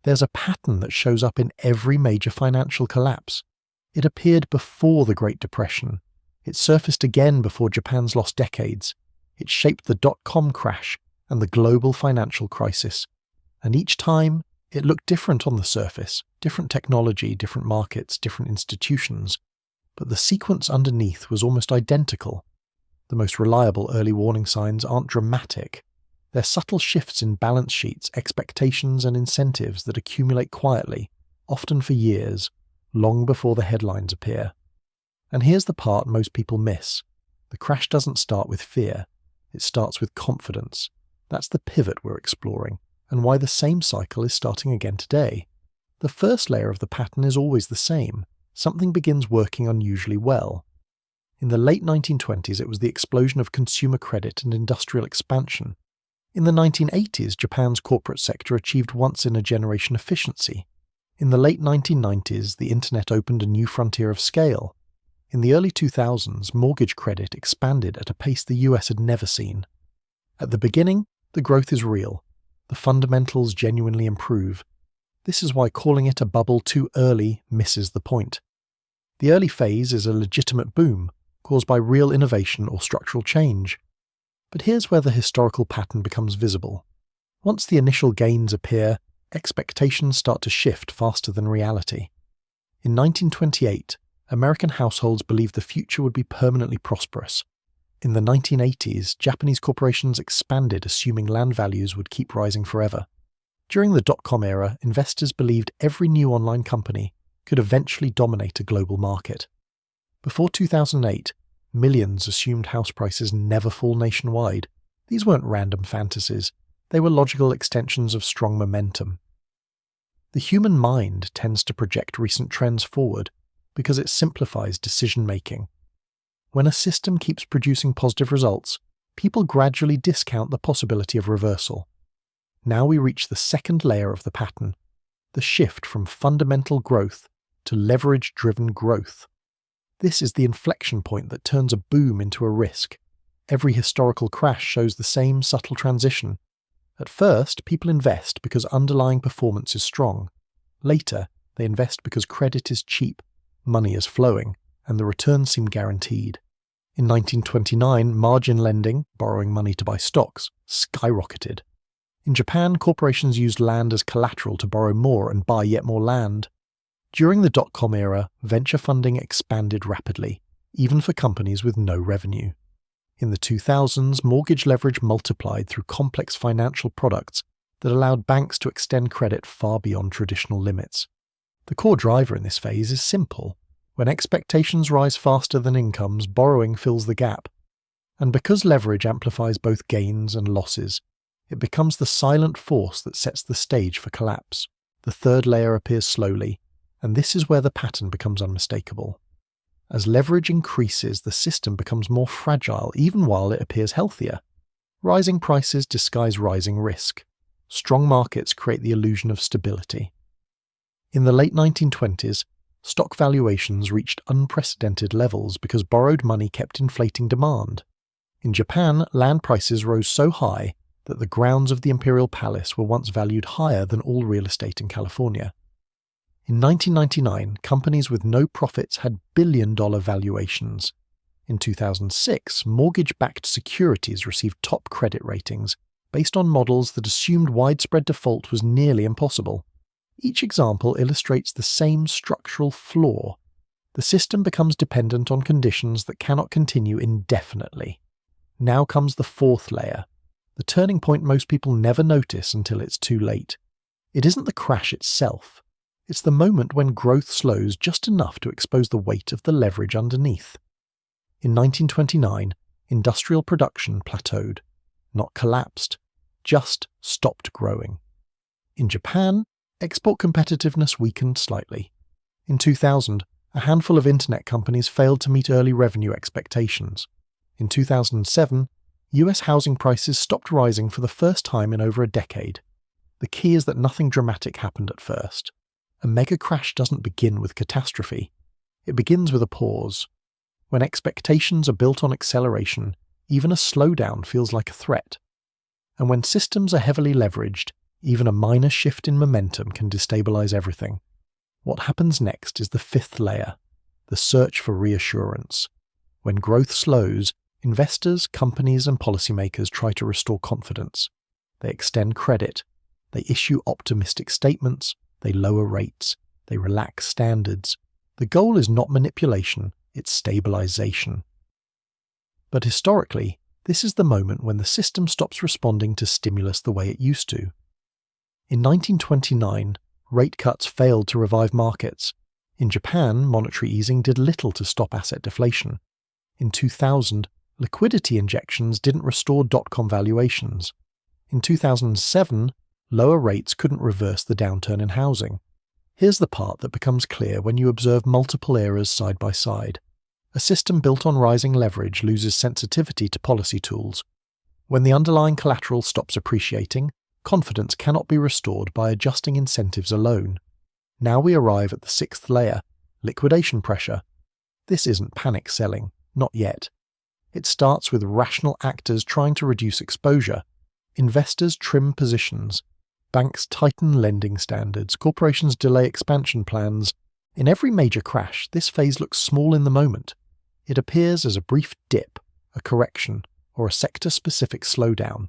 There's a pattern that shows up in every major financial collapse. It appeared before the Great Depression. It surfaced again before Japan's lost decades. It shaped the dot-com crash and the global financial crisis. And each time, it looked different on the surface, different technology, different markets, different institutions. But the sequence underneath was almost identical. The most reliable early warning signs aren't dramatic. They're subtle shifts in balance sheets, expectations, and incentives that accumulate quietly, often for years, long before the headlines appear. And here's the part most people miss. The crash doesn't start with fear. It starts with confidence. That's the pivot we're exploring, and why the same cycle is starting again today. The first layer of the pattern is always the same. Something begins working unusually well. In the late 1920s, it was the explosion of consumer credit and industrial expansion. In the 1980s, Japan's corporate sector achieved once-in-a-generation efficiency. In the late 1990s, the internet opened a new frontier of scale. In the early 2000s, mortgage credit expanded at a pace the US had never seen. At the beginning, the growth is real. The fundamentals genuinely improve. This is why calling it a bubble too early misses the point. The early phase is a legitimate boom, caused by real innovation or structural change. But here's where the historical pattern becomes visible. Once the initial gains appear, expectations start to shift faster than reality. In 1928, American households believed the future would be permanently prosperous. In the 1980s, Japanese corporations expanded, assuming land values would keep rising forever. During the dot-com era, investors believed every new online company could eventually dominate a global market. Before 2008, millions assumed house prices never fall nationwide. These weren't random fantasies. They were logical extensions of strong momentum. The human mind tends to project recent trends forward because it simplifies decision-making. When a system keeps producing positive results, people gradually discount the possibility of reversal. Now we reach the second layer of the pattern, the shift from fundamental growth to leverage-driven growth. This is the inflection point that turns a boom into a risk. Every historical crash shows the same subtle transition. At first, people invest because underlying performance is strong. Later, they invest because credit is cheap, money is flowing, and the returns seem guaranteed. In 1929, margin lending, borrowing money to buy stocks, skyrocketed. In Japan, corporations used land as collateral to borrow more and buy yet more land. During the dot-com era, venture funding expanded rapidly, even for companies with no revenue. In the 2000s, mortgage leverage multiplied through complex financial products that allowed banks to extend credit far beyond traditional limits. The core driver in this phase is simple. When expectations rise faster than incomes, borrowing fills the gap. And because leverage amplifies both gains and losses, it becomes the silent force that sets the stage for collapse. The third layer appears slowly, and this is where the pattern becomes unmistakable. As leverage increases, the system becomes more fragile even while it appears healthier. Rising prices disguise rising risk. Strong markets create the illusion of stability. In the late 1920s, stock valuations reached unprecedented levels because borrowed money kept inflating demand. In Japan, land prices rose so high that the grounds of the imperial palace were once valued higher than all real estate in California. In 1999, companies with no profits had billion-dollar valuations. In 2006, mortgage-backed securities received top credit ratings based on models that assumed widespread default was nearly impossible. Each example illustrates the same structural flaw. The system becomes dependent on conditions that cannot continue indefinitely. Now comes the fourth layer, the turning point most people never notice until it's too late. It isn't the crash itself. It's the moment when growth slows just enough to expose the weight of the leverage underneath. In 1929, industrial production plateaued, not collapsed, just stopped growing. In Japan, export competitiveness weakened slightly. In 2000, a handful of internet companies failed to meet early revenue expectations. In 2007, US housing prices stopped rising for the first time in over a decade. The key is that nothing dramatic happened at first. A mega crash doesn't begin with catastrophe. It begins with a pause. When expectations are built on acceleration, even a slowdown feels like a threat. And when systems are heavily leveraged, Even a minor shift in momentum can destabilize everything. What happens next is the fifth layer, the search for reassurance. When growth slows, investors, companies, and policymakers try to restore confidence. They extend credit. They issue optimistic statements. They lower rates. They relax standards. The goal is not manipulation, it's stabilization. But historically, this is the moment when the system stops responding to stimulus the way it used to. In 1929, rate cuts failed to revive markets. In Japan, monetary easing did little to stop asset deflation. In 2000, liquidity injections didn't restore dot-com valuations. In 2007, lower rates couldn't reverse the downturn in housing. Here's the part that becomes clear when you observe multiple eras side by side. A system built on rising leverage loses sensitivity to policy tools. When the underlying collateral stops appreciating, confidence cannot be restored by adjusting incentives alone. Now we arrive at the sixth layer, liquidation pressure. This isn't panic selling, not yet. It starts with rational actors trying to reduce exposure. Investors trim positions. Banks tighten lending standards. Corporations delay expansion plans. In every major crash, this phase looks small in the moment. It appears as a brief dip, a correction, or a sector-specific slowdown.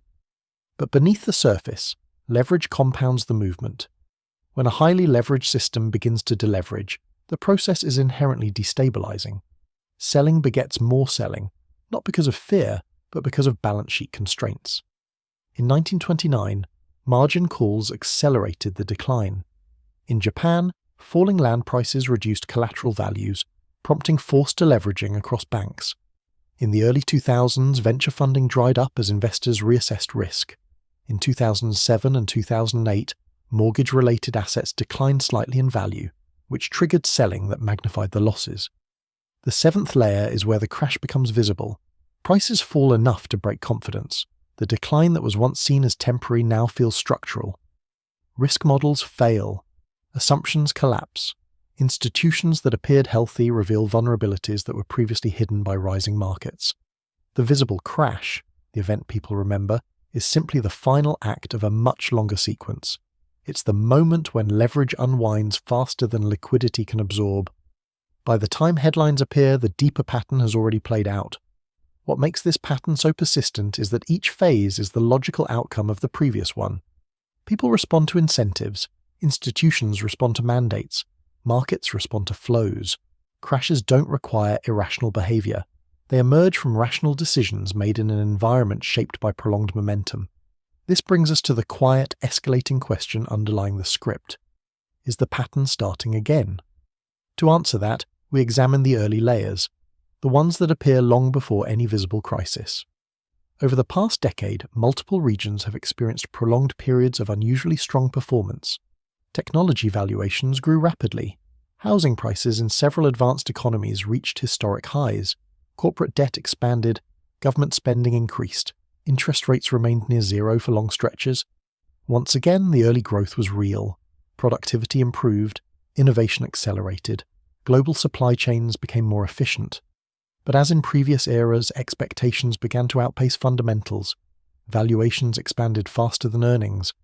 But beneath the surface, leverage compounds the movement. When a highly leveraged system begins to deleverage, the process is inherently destabilizing. Selling begets more selling, not because of fear, but because of balance sheet constraints. In 1929, margin calls accelerated the decline. In Japan, falling land prices reduced collateral values, prompting forced deleveraging across banks. In the early 2000s, venture funding dried up as investors reassessed risk. In 2007 and 2008, mortgage-related assets declined slightly in value, which triggered selling that magnified the losses. The seventh layer is where the crash becomes visible. Prices fall enough to break confidence. The decline that was once seen as temporary now feels structural. Risk models fail. Assumptions collapse. Institutions that appeared healthy reveal vulnerabilities that were previously hidden by rising markets. The visible crash, the event people remember, is simply the final act of a much longer sequence. It's the moment when leverage unwinds faster than liquidity can absorb. By the time headlines appear, the deeper pattern has already played out. What makes this pattern so persistent is that each phase is the logical outcome of the previous one. People respond to incentives, institutions respond to mandates, markets respond to flows. Crashes don't require irrational behavior. They emerge from rational decisions made in an environment shaped by prolonged momentum. This brings us to the quiet, escalating question underlying the script. Is the pattern starting again? To answer that, we examine the early layers, the ones that appear long before any visible crisis. Over the past decade, multiple regions have experienced prolonged periods of unusually strong performance. Technology valuations grew rapidly. Housing prices in several advanced economies reached historic highs. Corporate debt expanded. Government spending increased. Interest rates remained near zero for long stretches. Once again, the early growth was real. Productivity improved. Innovation accelerated. Global supply chains became more efficient. But as in previous eras, expectations began to outpace fundamentals. Valuations expanded faster than earnings.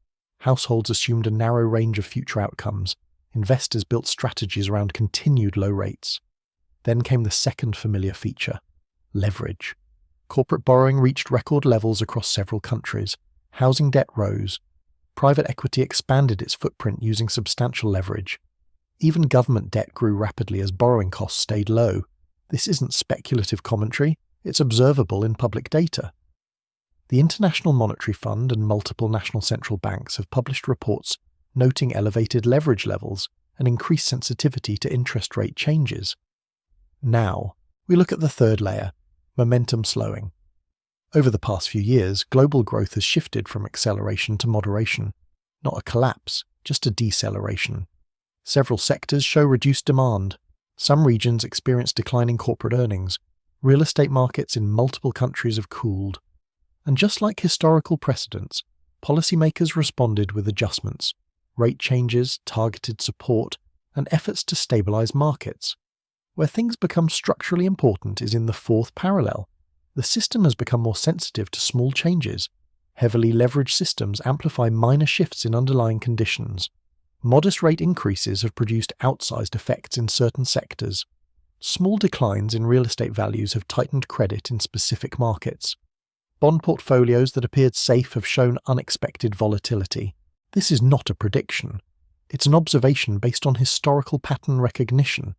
Households assumed a narrow range of future outcomes. Investors built strategies around continued low rates. Then came the second familiar feature, leverage. Corporate borrowing reached record levels across several countries. Housing debt rose. Private equity expanded its footprint using substantial leverage. Even government debt grew rapidly as borrowing costs stayed low. This isn't speculative commentary, it's observable in public data. The International Monetary Fund and multiple national central banks have published reports noting elevated leverage levels and increased sensitivity to interest rate changes. Now, we look at the third layer, momentum slowing. Over the past few years, global growth has shifted from acceleration to moderation. Not a collapse, just a deceleration. Several sectors show reduced demand. Some regions experience declining corporate earnings. Real estate markets in multiple countries have cooled. And just like historical precedents, policymakers responded with adjustments, rate changes, targeted support, and efforts to stabilize markets. Where things become structurally important is in the fourth parallel. The system has become more sensitive to small changes. Heavily leveraged systems amplify minor shifts in underlying conditions. Modest rate increases have produced outsized effects in certain sectors. Small declines in real estate values have tightened credit in specific markets. Bond portfolios that appeared safe have shown unexpected volatility. This is not a prediction. It's an observation based on historical pattern recognition.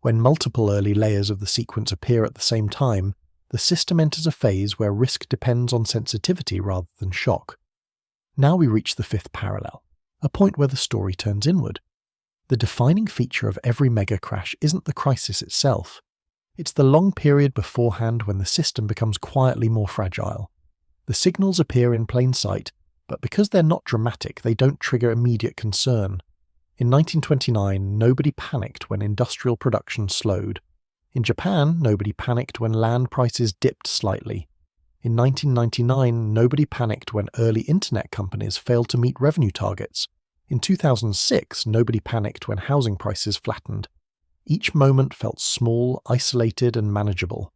When multiple early layers of the sequence appear at the same time, the system enters a phase where risk depends on sensitivity rather than shock. Now we reach the fifth parallel, a point where the story turns inward. The defining feature of every mega crash isn't the crisis itself. It's the long period beforehand when the system becomes quietly more fragile. The signals appear in plain sight, but because they're not dramatic, they don't trigger immediate concern. In 1929, nobody panicked when industrial production slowed. In Japan, nobody panicked when land prices dipped slightly. In 1999, nobody panicked when early internet companies failed to meet revenue targets. In 2006, nobody panicked when housing prices flattened. Each moment felt small, isolated, and manageable.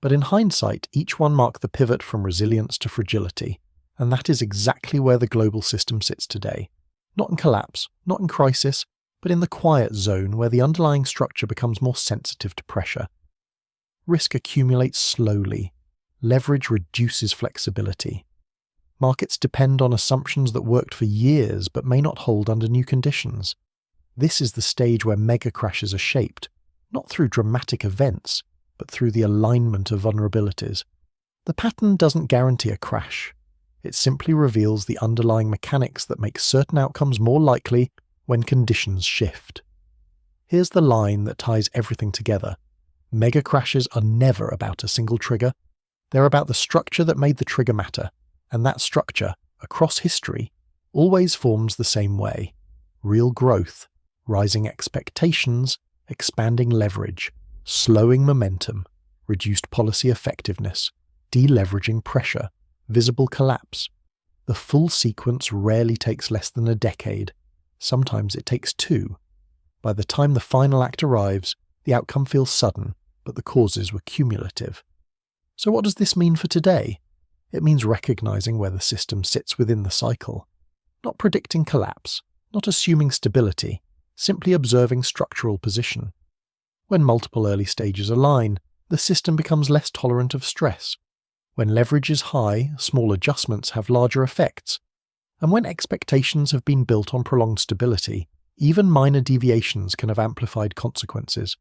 But in hindsight, each one marked the pivot from resilience to fragility, and that is exactly where the global system sits today. Not in collapse, not in crisis, but in the quiet zone where the underlying structure becomes more sensitive to pressure. Risk accumulates slowly. Leverage reduces flexibility. Markets depend on assumptions that worked for years but may not hold under new conditions. This is the stage where mega crashes are shaped, not through dramatic events, but through the alignment of vulnerabilities. The pattern doesn't guarantee a crash. It simply reveals the underlying mechanics that make certain outcomes more likely when conditions shift. Here's the line that ties everything together. Mega crashes are never about a single trigger. They're about the structure that made the trigger matter, and that structure, across history, always forms the same way. Real growth, rising expectations, expanding leverage, slowing momentum, reduced policy effectiveness, deleveraging pressure, visible collapse. The full sequence rarely takes less than a decade. Sometimes it takes two. By the time the final act arrives, the outcome feels sudden, but the causes were cumulative. So what does this mean for today? It means recognizing where the system sits within the cycle. Not predicting collapse, not assuming stability, simply observing structural position. When multiple early stages align, the system becomes less tolerant of stress. When leverage is high, small adjustments have larger effects. And when expectations have been built on prolonged stability, even minor deviations can have amplified consequences.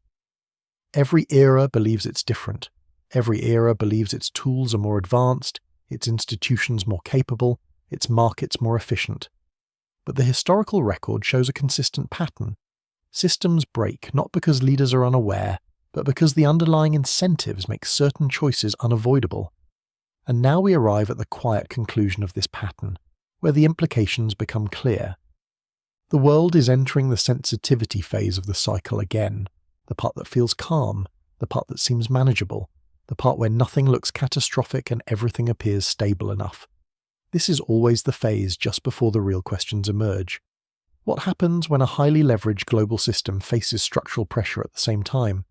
Every era believes it's different. Every era believes its tools are more advanced, its institutions more capable, its markets more efficient. But the historical record shows a consistent pattern. Systems break not because leaders are unaware, but because the underlying incentives make certain choices unavoidable. And now we arrive at the quiet conclusion of this pattern, where the implications become clear. The world is entering the sensitivity phase of the cycle again, the part that feels calm, the part that seems manageable, the part where nothing looks catastrophic and everything appears stable enough. This is always the phase just before the real questions emerge. What happens when a highly leveraged global system faces structural pressure at the same time?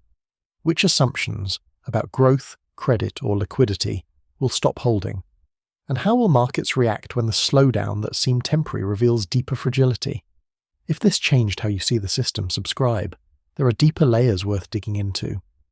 Which assumptions about growth, credit, or liquidity will stop holding? And how will markets react when the slowdown that seemed temporary reveals deeper fragility? If this changed how you see the system, subscribe. There are deeper layers worth digging into.